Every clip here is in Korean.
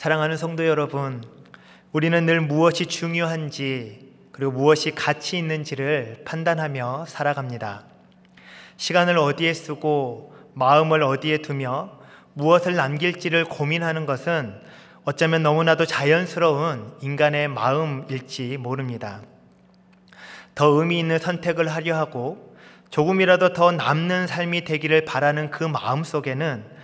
사랑하는 성도 여러분, 우리는 늘 무엇이 중요한지 그리고 무엇이 가치 있는지를 판단하며 살아갑니다. 시간을 어디에 쓰고 마음을 어디에 두며 무엇을 남길지를 고민하는 것은 어쩌면 너무나도 자연스러운 인간의 마음일지 모릅니다. 더 의미 있는 선택을 하려 하고 조금이라도 더 남는 삶이 되기를 바라는 그 마음 속에는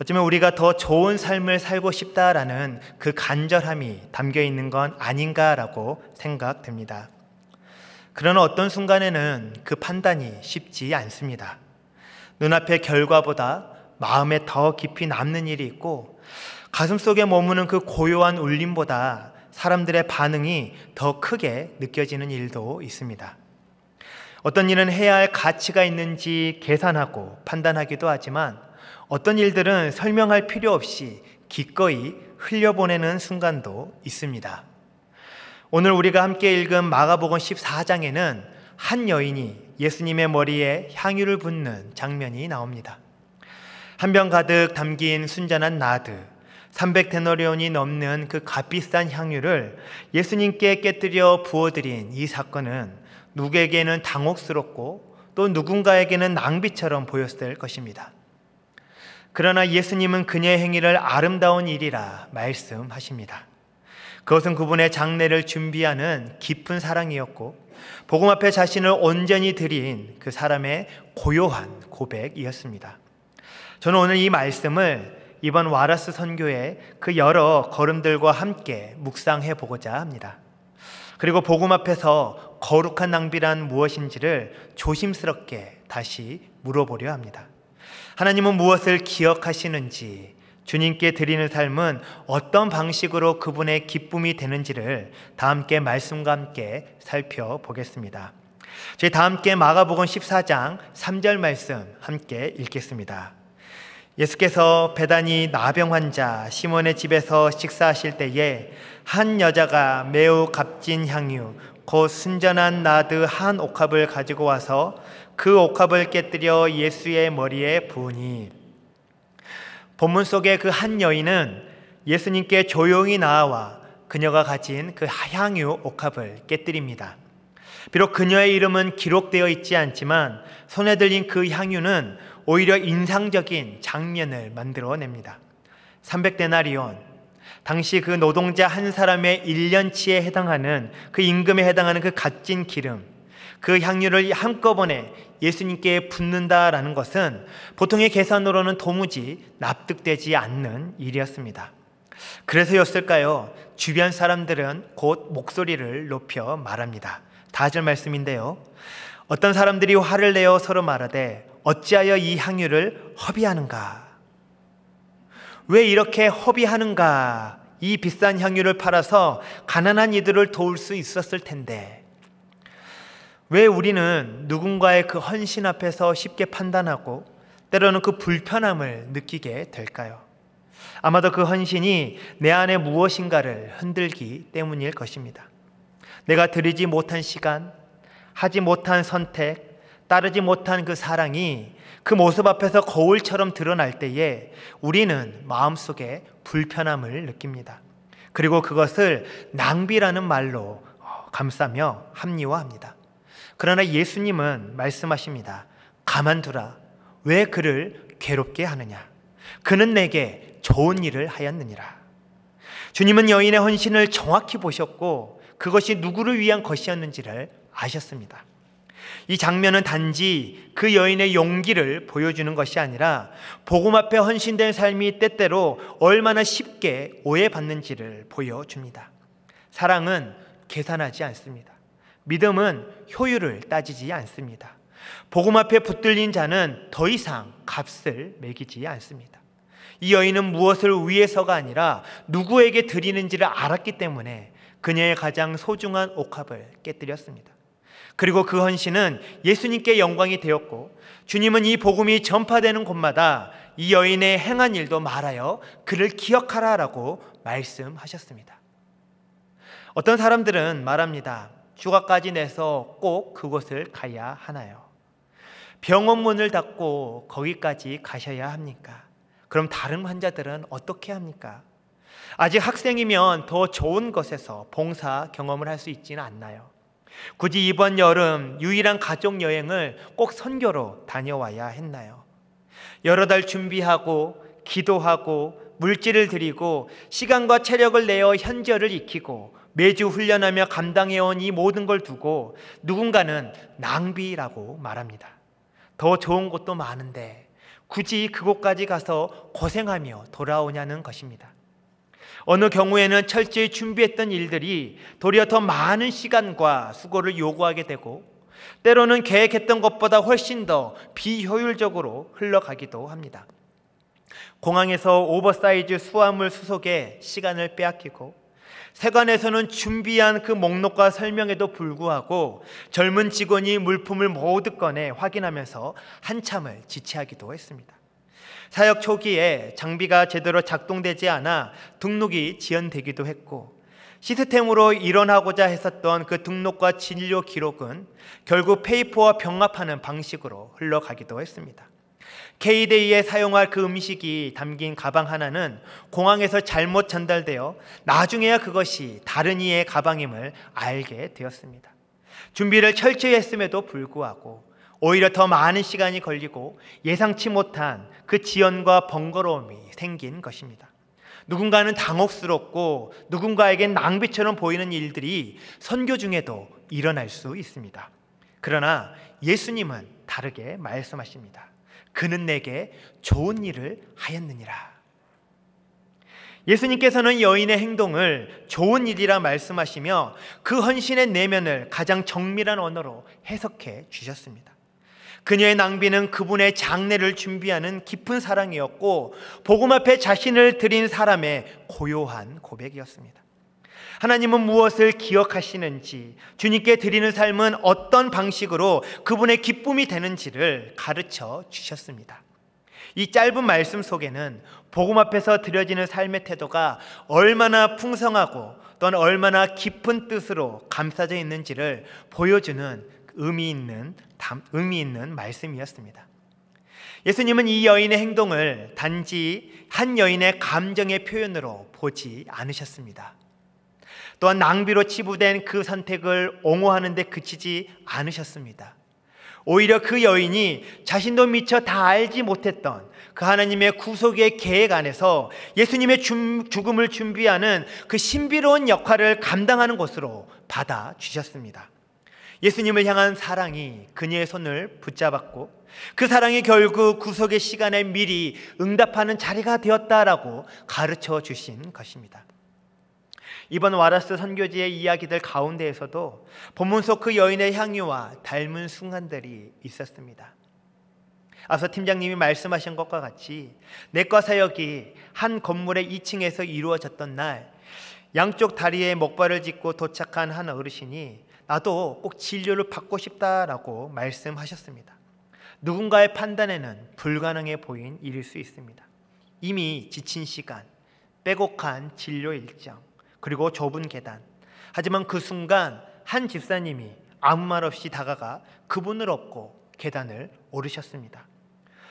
어쩌면 우리가 더 좋은 삶을 살고 싶다라는 그 간절함이 담겨 있는 건 아닌가라고 생각됩니다. 그러나 어떤 순간에는 그 판단이 쉽지 않습니다. 눈앞의 결과보다 마음에 더 깊이 남는 일이 있고 가슴속에 머무는 그 고요한 울림보다 사람들의 반응이 더 크게 느껴지는 일도 있습니다. 어떤 일은 해야 할 가치가 있는지 계산하고 판단하기도 하지만 어떤 일들은 설명할 필요 없이 기꺼이 흘려보내는 순간도 있습니다. 오늘 우리가 함께 읽은 마가복음 14장에는 한 여인이 예수님의 머리에 향유를 붓는 장면이 나옵니다. 한 병 가득 담긴 순전한 나드 300데나리온이 넘는 그 값비싼 향유를 예수님께 깨뜨려 부어드린 이 사건은 누구에게는 당혹스럽고 또 누군가에게는 낭비처럼 보였을 것입니다. 그러나 예수님은 그녀의 행위를 아름다운 일이라 말씀하십니다. 그것은 그분의 장례를 준비하는 깊은 사랑이었고 복음 앞에 자신을 온전히 드린 그 사람의 고요한 고백이었습니다. 저는 오늘 이 말씀을 이번 와라스 선교의 그 여러 걸음들과 함께 묵상해 보고자 합니다. 그리고 복음 앞에서 거룩한 낭비란 무엇인지를 조심스럽게 다시 물어보려 합니다. 하나님은 무엇을 기억하시는지, 주님께 드리는 삶은 어떤 방식으로 그분의 기쁨이 되는지를 다 함께 말씀과 함께 살펴보겠습니다. 저희 다 함께 마가복음 14장 3절 말씀 함께 읽겠습니다. 예수께서 베다니 나병 환자 시몬의 집에서 식사하실 때에 한 여자가 매우 값진 향유 곧 순전한 나드 한 옥합을 가지고 와서 그 옥합을 깨뜨려 예수의 머리에 부으니, 본문 속의 그 한 여인은 예수님께 조용히 나아와 그녀가 가진 그 향유 옥합을 깨뜨립니다. 비록 그녀의 이름은 기록되어 있지 않지만 손에 들린 그 향유는 오히려 인상적인 장면을 만들어냅니다. 300데나리온, 당시 그 노동자 한 사람의 1년치에 해당하는 그 임금에 해당하는 그 값진 기름, 그 향유를 한꺼번에 예수님께 붓는다라는 것은 보통의 계산으로는 도무지 납득되지 않는 일이었습니다. 그래서였을까요? 주변 사람들은 곧 목소리를 높여 말합니다. 다절 말씀인데요. 어떤 사람들이 화를 내어 서로 말하되 어찌하여 이 향유를 허비하는가? 왜 이렇게 허비하는가? 이 비싼 향유를 팔아서 가난한 이들을 도울 수 있었을 텐데 왜 우리는 누군가의 그 헌신 앞에서 쉽게 판단하고 때로는 그 불편함을 느끼게 될까요? 아마도 그 헌신이 내 안에 무엇인가를 흔들기 때문일 것입니다. 내가 드리지 못한 시간, 하지 못한 선택, 따르지 못한 그 사랑이 그 모습 앞에서 거울처럼 드러날 때에 우리는 마음속에 불편함을 느낍니다. 그리고 그것을 낭비라는 말로 감싸며 합리화합니다. 그러나 예수님은 말씀하십니다. 가만두라. 왜 그를 괴롭게 하느냐? 그는 내게 좋은 일을 하였느니라. 주님은 여인의 헌신을 정확히 보셨고 그것이 누구를 위한 것이었는지를 아셨습니다. 이 장면은 단지 그 여인의 용기를 보여주는 것이 아니라 복음 앞에 헌신된 삶이 때때로 얼마나 쉽게 오해받는지를 보여줍니다. 사랑은 계산하지 않습니다. 믿음은 효율을 따지지 않습니다. 복음 앞에 붙들린 자는 더 이상 값을 매기지 않습니다. 이 여인은 무엇을 위해서가 아니라 누구에게 드리는지를 알았기 때문에 그녀의 가장 소중한 옥합을 깨뜨렸습니다. 그리고 그 헌신은 예수님께 영광이 되었고 주님은 이 복음이 전파되는 곳마다 이 여인의 행한 일도 말하여 그를 기억하라라고 말씀하셨습니다. 어떤 사람들은 말합니다. 휴가까지 내서 꼭 그곳을 가야 하나요? 병원 문을 닫고 거기까지 가셔야 합니까? 그럼 다른 환자들은 어떻게 합니까? 아직 학생이면 더 좋은 곳에서 봉사 경험을 할 수 있지는 않나요? 굳이 이번 여름 유일한 가족 여행을 꼭 선교로 다녀와야 했나요? 여러 달 준비하고 기도하고 물질을 들이고 시간과 체력을 내어 현저를 익히고 매주 훈련하며 감당해온 이 모든 걸 두고 누군가는 낭비라고 말합니다. 더 좋은 곳도 많은데 굳이 그곳까지 가서 고생하며 돌아오냐는 것입니다. 어느 경우에는 철저히 준비했던 일들이 도리어 더 많은 시간과 수고를 요구하게 되고 때로는 계획했던 것보다 훨씬 더 비효율적으로 흘러가기도 합니다. 공항에서 오버사이즈 수화물 수속에 시간을 빼앗기고 세관에서는 준비한 그 목록과 설명에도 불구하고 젊은 직원이 물품을 모두 꺼내 확인하면서 한참을 지체하기도 했습니다. 사역 초기에 장비가 제대로 작동되지 않아 등록이 지연되기도 했고 시스템으로 일원하고자 했었던 그 등록과 진료 기록은 결국 페이퍼와 병합하는 방식으로 흘러가기도 했습니다. K-데이에 사용할 그 음식이 담긴 가방 하나는 공항에서 잘못 전달되어 나중에야 그것이 다른 이의 가방임을 알게 되었습니다. 준비를 철저히 했음에도 불구하고 오히려 더 많은 시간이 걸리고 예상치 못한 그 지연과 번거로움이 생긴 것입니다. 누군가는 당혹스럽고 누군가에겐 낭비처럼 보이는 일들이 선교 중에도 일어날 수 있습니다. 그러나 예수님은 다르게 말씀하십니다. 그는 내게 좋은 일을 하였느니라. 예수님께서는 여인의 행동을 좋은 일이라 말씀하시며 그 헌신의 내면을 가장 정밀한 언어로 해석해 주셨습니다. 그녀의 낭비는 그분의 장례를 준비하는 깊은 사랑이었고 복음 앞에 자신을 드린 사람의 고요한 고백이었습니다. 하나님은 무엇을 기억하시는지, 주님께 드리는 삶은 어떤 방식으로 그분의 기쁨이 되는지를 가르쳐 주셨습니다. 이 짧은 말씀 속에는 복음 앞에서 드려지는 삶의 태도가 얼마나 풍성하고 또는 얼마나 깊은 뜻으로 감싸져 있는지를 보여주는 의미 있는 말씀이었습니다. 예수님은 이 여인의 행동을 단지 한 여인의 감정의 표현으로 보지 않으셨습니다. 또한 낭비로 치부된 그 선택을 옹호하는 데 그치지 않으셨습니다. 오히려 그 여인이 자신도 미처 다 알지 못했던 그 하나님의 구속의 계획 안에서 예수님의 죽음을 준비하는 그 신비로운 역할을 감당하는 것으로 받아주셨습니다. 예수님을 향한 사랑이 그녀의 손을 붙잡았고 그 사랑이 결국 구속의 시간에 미리 응답하는 자리가 되었다라고 가르쳐 주신 것입니다. 이번 와라스 선교지의 이야기들 가운데에서도 본문 속 그 여인의 향유와 닮은 순간들이 있었습니다. 앞서 팀장님이 말씀하신 것과 같이 내과 사역이 한 건물의 2층에서 이루어졌던 날 양쪽 다리에 목발을 짚고 도착한 한 어르신이 나도 꼭 진료를 받고 싶다라고 말씀하셨습니다. 누군가의 판단에는 불가능해 보인 일일 수 있습니다. 이미 지친 시간, 빼곡한 진료 일정, 그리고 좁은 계단. 하지만 그 순간 한 집사님이 아무 말 없이 다가가 그분을 업고 계단을 오르셨습니다.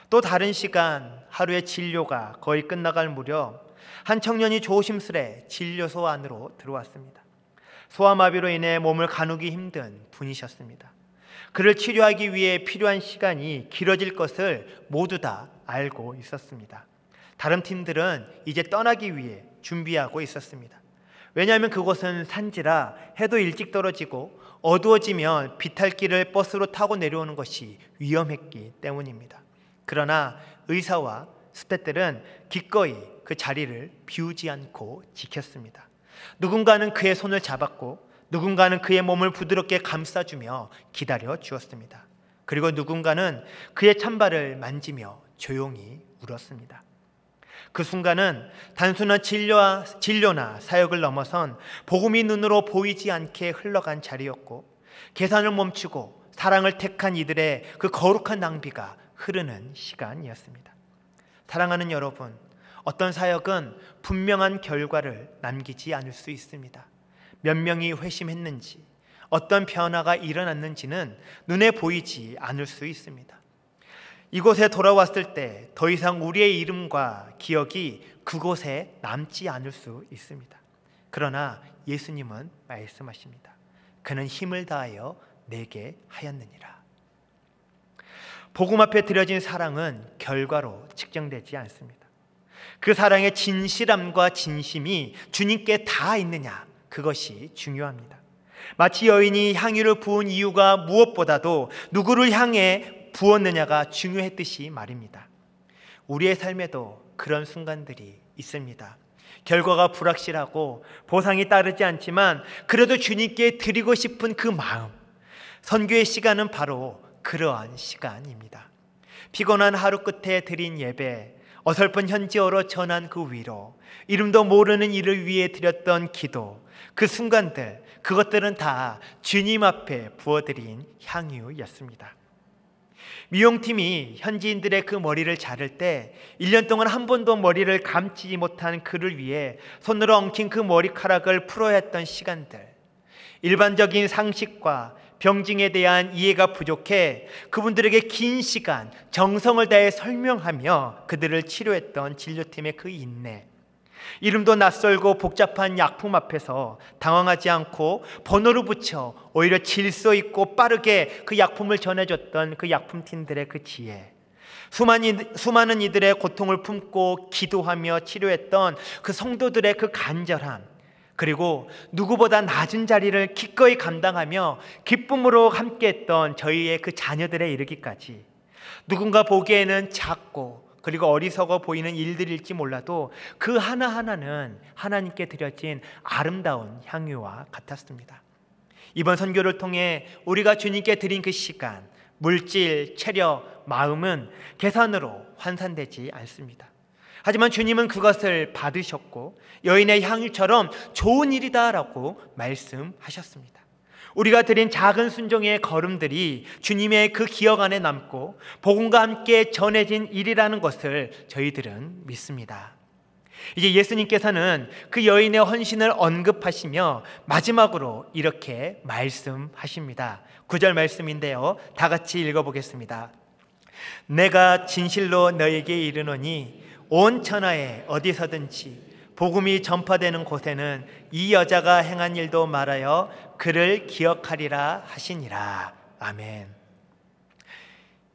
또 다른 시간, 하루의 진료가 거의 끝나갈 무렵 한 청년이 조심스레 진료소 안으로 들어왔습니다. 소아마비로 인해 몸을 가누기 힘든 분이셨습니다. 그를 치료하기 위해 필요한 시간이 길어질 것을 모두 다 알고 있었습니다. 다른 팀들은 이제 떠나기 위해 준비하고 있었습니다. 왜냐하면 그곳은 산지라 해도 일찍 떨어지고 어두워지면 비탈길을 버스로 타고 내려오는 것이 위험했기 때문입니다. 그러나 의사와 스태프들은 기꺼이 그 자리를 비우지 않고 지켰습니다. 누군가는 그의 손을 잡았고 누군가는 그의 몸을 부드럽게 감싸주며 기다려 주었습니다. 그리고 누군가는 그의 찬발을 만지며 조용히 울었습니다. 그 순간은 단순한 진료나 사역을 넘어선 복음이 눈으로 보이지 않게 흘러간 자리였고 계산을 멈추고 사랑을 택한 이들의 그 거룩한 낭비가 흐르는 시간이었습니다. 사랑하는 여러분, 어떤 사역은 분명한 결과를 남기지 않을 수 있습니다. 몇 명이 회심했는지, 어떤 변화가 일어났는지는 눈에 보이지 않을 수 있습니다. 이곳에 돌아왔을 때 더 이상 우리의 이름과 기억이 그곳에 남지 않을 수 있습니다. 그러나 예수님은 말씀하십니다. 그는 힘을 다하여 내게 하였느니라. 복음 앞에 드려진 사랑은 결과로 측정되지 않습니다. 그 사랑의 진실함과 진심이 주님께 닿아 있느냐, 그것이 중요합니다. 마치 여인이 향유를 부은 이유가 무엇보다도 누구를 향해 부었느냐가 중요했듯이 말입니다. 우리의 삶에도 그런 순간들이 있습니다. 결과가 불확실하고 보상이 따르지 않지만 그래도 주님께 드리고 싶은 그 마음, 선교의 시간은 바로 그러한 시간입니다. 피곤한 하루 끝에 드린 예배, 어설픈 현지어로 전한 그 위로, 이름도 모르는 이를 위해 드렸던 기도, 그 순간들, 그것들은 다 주님 앞에 부어드린 향유였습니다. 미용팀이 현지인들의 그 머리를 자를 때 1년 동안 한 번도 머리를 감지 못한 그를 위해 손으로 엉킨 그 머리카락을 풀어야 했던 시간들, 일반적인 상식과 병증에 대한 이해가 부족해 그분들에게 긴 시간 정성을 다해 설명하며 그들을 치료했던 진료팀의 그 인내, 이름도 낯설고 복잡한 약품 앞에서 당황하지 않고 번호를 붙여 오히려 질서 있고 빠르게 그 약품을 전해줬던 그 약품팀들의 그 지혜, 수많은 이들의 고통을 품고 기도하며 치료했던 그 성도들의 그 간절함, 그리고 누구보다 낮은 자리를 기꺼이 감당하며 기쁨으로 함께했던 저희의 그 자녀들에 이르기까지, 누군가 보기에는 작고 그리고 어리석어 보이는 일들일지 몰라도 그 하나하나는 하나님께 드려진 아름다운 향유와 같았습니다. 이번 선교를 통해 우리가 주님께 드린 그 시간, 물질, 체력, 마음은 계산으로 환산되지 않습니다. 하지만 주님은 그것을 받으셨고 여인의 향유처럼 좋은 일이다라고 말씀하셨습니다. 우리가 드린 작은 순종의 걸음들이 주님의 그 기억 안에 남고 복음과 함께 전해진 일이라는 것을 저희들은 믿습니다. 이제 예수님께서는 그 여인의 헌신을 언급하시며 마지막으로 이렇게 말씀하십니다. 9절 말씀인데요, 다 같이 읽어보겠습니다. 내가 진실로 너에게 이르노니 온 천하에 어디서든지 복음이 전파되는 곳에는 이 여자가 행한 일도 말하여 그를 기억하리라 하시니라. 아멘.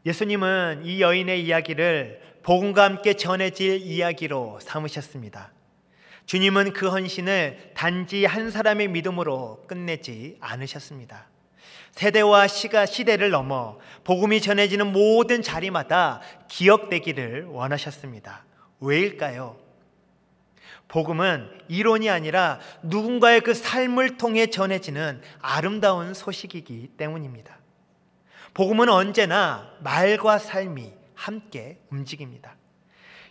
예수님은 이 여인의 이야기를 복음과 함께 전해질 이야기로 삼으셨습니다. 주님은 그 헌신을 단지 한 사람의 믿음으로 끝내지 않으셨습니다. 세대와 시대를 넘어 복음이 전해지는 모든 자리마다 기억되기를 원하셨습니다. 왜일까요? 복음은 이론이 아니라 누군가의 그 삶을 통해 전해지는 아름다운 소식이기 때문입니다. 복음은 언제나 말과 삶이 함께 움직입니다.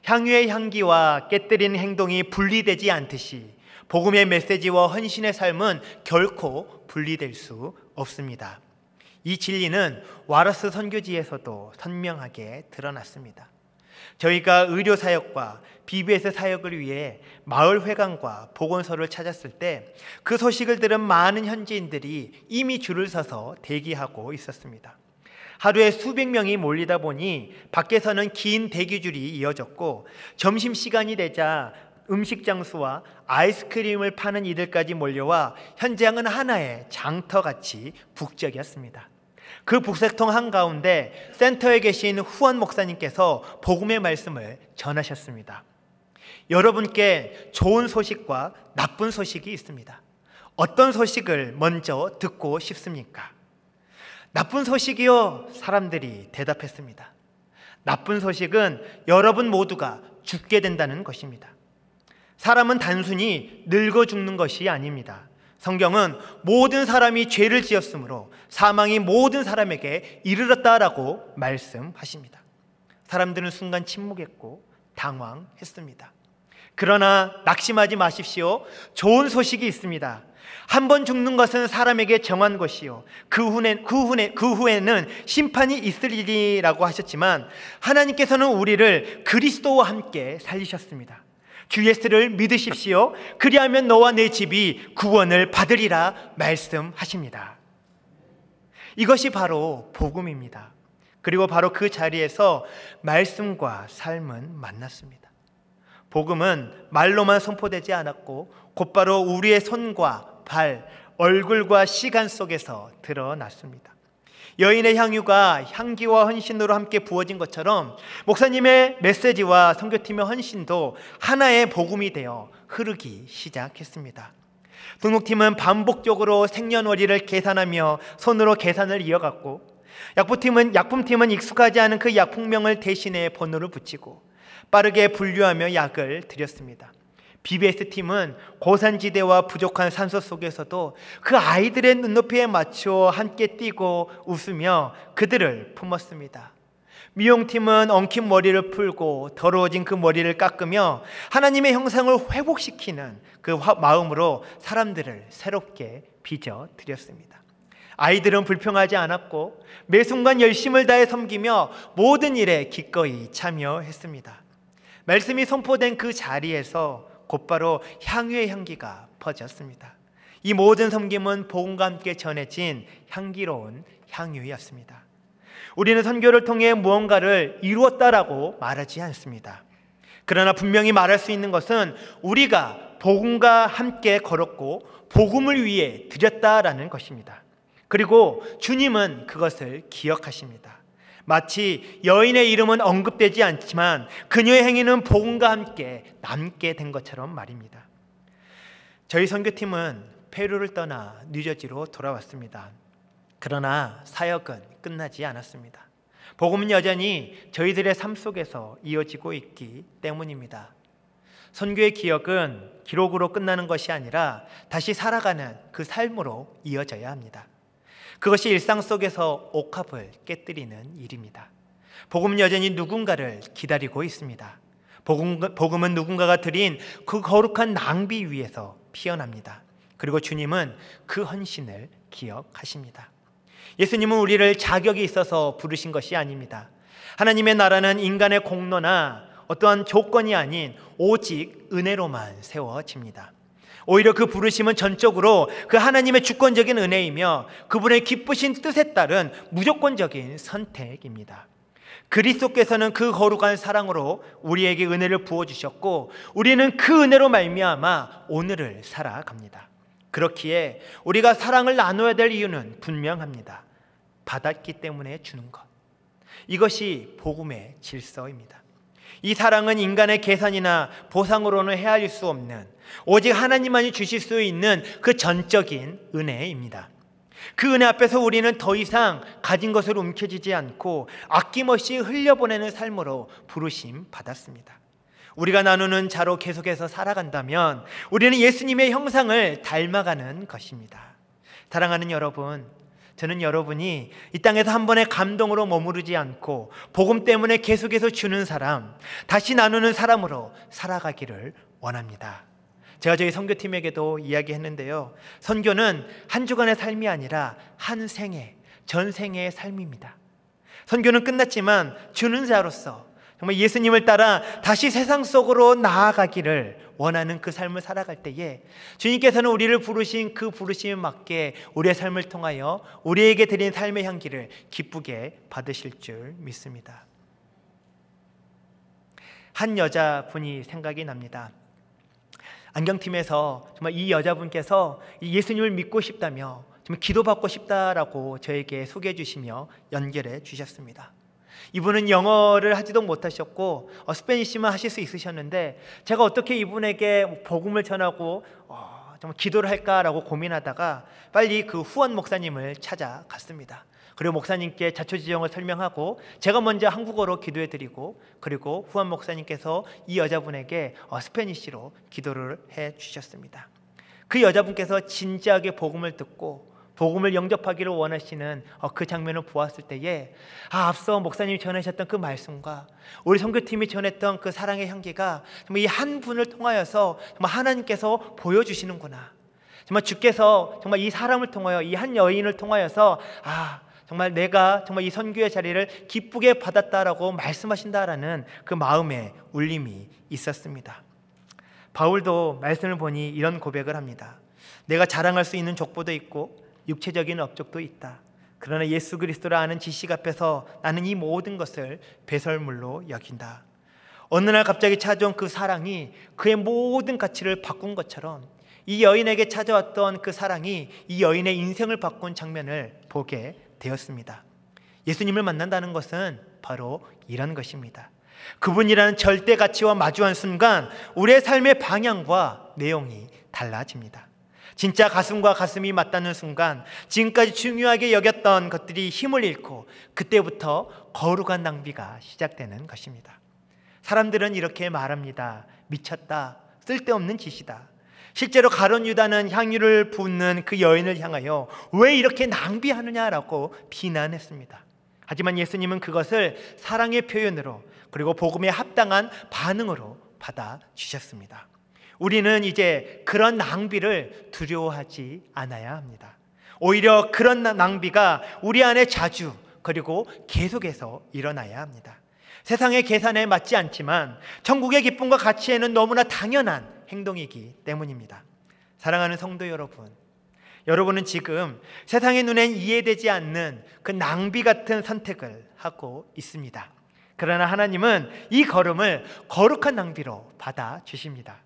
향유의 향기와 깨뜨리는 행동이 분리되지 않듯이 복음의 메시지와 헌신의 삶은 결코 분리될 수 없습니다. 이 진리는 와라스 선교지에서도 선명하게 드러났습니다. 저희가 의료사역과 BBS 사역을 위해 마을회관과 보건소를 찾았을 때 그 소식을 들은 많은 현지인들이 이미 줄을 서서 대기하고 있었습니다. 하루에 수백 명이 몰리다 보니 밖에서는 긴 대기줄이 이어졌고 점심시간이 되자 음식 장수와 아이스크림을 파는 이들까지 몰려와 현장은 하나의 장터같이 북적이었습니다. 그 북새통 한가운데 센터에 계신 후원 목사님께서 복음의 말씀을 전하셨습니다. 여러분께 좋은 소식과 나쁜 소식이 있습니다. 어떤 소식을 먼저 듣고 싶습니까? 나쁜 소식이요, 사람들이 대답했습니다. 나쁜 소식은 여러분 모두가 죽게 된다는 것입니다. 사람은 단순히 늙어 죽는 것이 아닙니다. 성경은 모든 사람이 죄를 지었으므로 사망이 모든 사람에게 이르렀다라고 말씀하십니다. 사람들은 순간 침묵했고 당황했습니다. 그러나 낙심하지 마십시오. 좋은 소식이 있습니다. 한 번 죽는 것은 사람에게 정한 것이요 그 후에는 심판이 있으리라고 하셨지만 하나님께서는 우리를 그리스도와 함께 살리셨습니다. 주 예수를 믿으십시오. 그리하면 너와 내 집이 구원을 받으리라 말씀하십니다. 이것이 바로 복음입니다. 그리고 바로 그 자리에서 말씀과 삶은 만났습니다. 복음은 말로만 선포되지 않았고 곧바로 우리의 손과 발, 얼굴과 시간 속에서 드러났습니다. 여인의 향유가 향기와 헌신으로 함께 부어진 것처럼 목사님의 메시지와 선교팀의 헌신도 하나의 복음이 되어 흐르기 시작했습니다. 등록팀은 반복적으로 생년월일을 계산하며 손으로 계산을 이어갔고, 약품팀은 익숙하지 않은 그 약품명을 대신해 번호를 붙이고 빠르게 분류하며 약을 드렸습니다. BBS팀은 고산지대와 부족한 산소 속에서도 그 아이들의 눈높이에 맞춰 함께 뛰고 웃으며 그들을 품었습니다. 미용팀은 엉킨 머리를 풀고 더러워진 그 머리를 깎으며 하나님의 형상을 회복시키는 그 마음으로 사람들을 새롭게 빚어드렸습니다. 아이들은 불평하지 않았고 매 순간 열심을 다해 섬기며 모든 일에 기꺼이 참여했습니다. 말씀이 선포된 그 자리에서 곧바로 향유의 향기가 퍼졌습니다. 이 모든 섬김은 복음과 함께 전해진 향기로운 향유였습니다. 우리는 선교를 통해 무언가를 이루었다라고 말하지 않습니다. 그러나 분명히 말할 수 있는 것은 우리가 복음과 함께 걸었고 복음을 위해 드렸다라는 것입니다. 그리고 주님은 그것을 기억하십니다. 마치 여인의 이름은 언급되지 않지만 그녀의 행위는 복음과 함께 남게 된 것처럼 말입니다. 저희 선교팀은 페루를 떠나 뉴저지로 돌아왔습니다. 그러나 사역은 끝나지 않았습니다. 복음은 여전히 저희들의 삶 속에서 이어지고 있기 때문입니다. 선교의 기억은 기록으로 끝나는 것이 아니라 다시 살아가는 그 삶으로 이어져야 합니다. 그것이 일상 속에서 옥합을 깨뜨리는 일입니다. 복음은 여전히 누군가를 기다리고 있습니다. 복음은 누군가가 드린 그 거룩한 낭비 위에서 피어납니다. 그리고 주님은 그 헌신을 기억하십니다. 예수님은 우리를 자격이 있어서 부르신 것이 아닙니다. 하나님의 나라는 인간의 공로나 어떠한 조건이 아닌 오직 은혜로만 세워집니다. 오히려 그 부르심은 전적으로 그 하나님의 주권적인 은혜이며 그분의 기쁘신 뜻에 따른 무조건적인 선택입니다. 그리스도께서는 그 거룩한 사랑으로 우리에게 은혜를 부어주셨고 우리는 그 은혜로 말미암아 오늘을 살아갑니다. 그렇기에 우리가 사랑을 나눠야 될 이유는 분명합니다. 받았기 때문에 주는 것. 이것이 복음의 질서입니다. 이 사랑은 인간의 계산이나 보상으로는 헤아릴 수 없는 오직 하나님만이 주실 수 있는 그 전적인 은혜입니다. 그 은혜 앞에서 우리는 더 이상 가진 것을 움켜쥐지 않고 아낌없이 흘려보내는 삶으로 부르심 받았습니다. 우리가 나누는 자로 계속해서 살아간다면 우리는 예수님의 형상을 닮아가는 것입니다. 사랑하는 여러분, 저는 여러분이 이 땅에서 한 번의 감동으로 머무르지 않고 복음 때문에 계속해서 주는 사람, 다시 나누는 사람으로 살아가기를 원합니다. 제가 저희 선교팀에게도 이야기했는데요, 선교는 한 주간의 삶이 아니라 한 생애, 전생애의 삶입니다. 선교는 끝났지만 주는 자로서 정말 예수님을 따라 다시 세상 속으로 나아가기를 원하는 그 삶을 살아갈 때에 주님께서는 우리를 부르신 그 부르심에 맞게 우리의 삶을 통하여 우리에게 드린 삶의 향기를 기쁘게 받으실 줄 믿습니다. 한 여자분이 생각이 납니다. 안경팀에서 정말 이 여자분께서 예수님을 믿고 싶다며 정말 기도받고 싶다라고 저에게 소개해 주시며 연결해 주셨습니다. 이분은 영어를 하지도 못하셨고 스페니쉬만 하실 수 있으셨는데 제가 어떻게 이분에게 복음을 전하고 정말 기도를 할까라고 고민하다가 빨리 그 후원 목사님을 찾아갔습니다. 그리고 목사님께 자초지종을 설명하고 제가 먼저 한국어로 기도해드리고 그리고 후원 목사님께서 이 여자분에게 스페니쉬로 기도를 해주셨습니다. 그 여자분께서 진지하게 복음을 듣고 복음을 영접하기를 원하시는 그 장면을 보았을 때에 앞서 목사님이 전하셨던 그 말씀과 우리 선교팀이 전했던 그 사랑의 향기가 정말 이 한 분을 통하여서 정말 하나님께서 보여주시는구나. 정말 주께서 정말 이 사람을 통하여 이 한 여인을 통하여서 정말 내가 정말 이 선교의 자리를 기쁘게 받았다라고 말씀하신다라는 그 마음의 울림이 있었습니다. 바울도 말씀을 보니 이런 고백을 합니다. 내가 자랑할 수 있는 족보도 있고 육체적인 업적도 있다. 그러나 예수 그리스도를 아는 지식 앞에서 나는 이 모든 것을 배설물로 여긴다. 어느 날 갑자기 찾아온 그 사랑이 그의 모든 가치를 바꾼 것처럼 이 여인에게 찾아왔던 그 사랑이 이 여인의 인생을 바꾼 장면을 보게 되었습니다. 예수님을 만난다는 것은 바로 이런 것입니다. 그분이라는 절대 가치와 마주한 순간 우리의 삶의 방향과 내용이 달라집니다. 진짜 가슴과 가슴이 맞닿는 순간 지금까지 중요하게 여겼던 것들이 힘을 잃고 그때부터 거룩한 낭비가 시작되는 것입니다. 사람들은 이렇게 말합니다. 미쳤다. 쓸데없는 짓이다. 실제로 가룟 유다는 향유를 붓는 그 여인을 향하여 왜 이렇게 낭비하느냐라고 비난했습니다. 하지만 예수님은 그것을 사랑의 표현으로 그리고 복음에 합당한 반응으로 받아주셨습니다. 우리는 이제 그런 낭비를 두려워하지 않아야 합니다. 오히려 그런 낭비가 우리 안에 자주 그리고 계속해서 일어나야 합니다. 세상의 계산에 맞지 않지만 천국의 기쁨과 가치에는 너무나 당연한 행동이기 때문입니다. 사랑하는 성도 여러분, 여러분은 지금 세상의 눈엔 이해되지 않는 그 낭비 같은 선택을 하고 있습니다. 그러나 하나님은 이 걸음을 거룩한 낭비로 받아주십니다.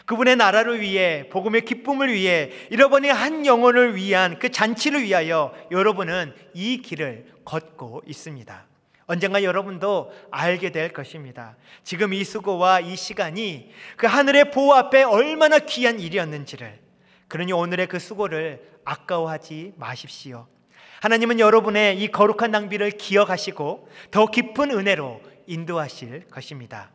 그분의 나라를 위해, 복음의 기쁨을 위해, 잃어버린 한 영혼을 위한 그 잔치를 위하여 여러분은 이 길을 걷고 있습니다. 언젠가 여러분도 알게 될 것입니다. 지금 이 수고와 이 시간이 그 하늘의 보호 앞에 얼마나 귀한 일이었는지를. 그러니 오늘의 그 수고를 아까워하지 마십시오. 하나님은 여러분의 이 거룩한 낭비를 기억하시고 더 깊은 은혜로 인도하실 것입니다.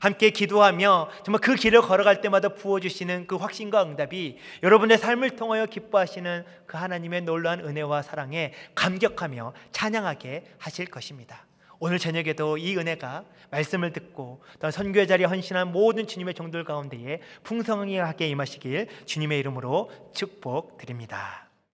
함께 기도하며 정말 그 길을 걸어갈 때마다 부어주시는 그 확신과 응답이 여러분의 삶을 통하여 기뻐하시는 그 하나님의 놀라운 은혜와 사랑에 감격하며 찬양하게 하실 것입니다. 오늘 저녁에도 이 은혜가 말씀을 듣고 또 선교의 자리에 헌신한 모든 주님의 종들 가운데에 풍성하게 임하시길 주님의 이름으로 축복드립니다.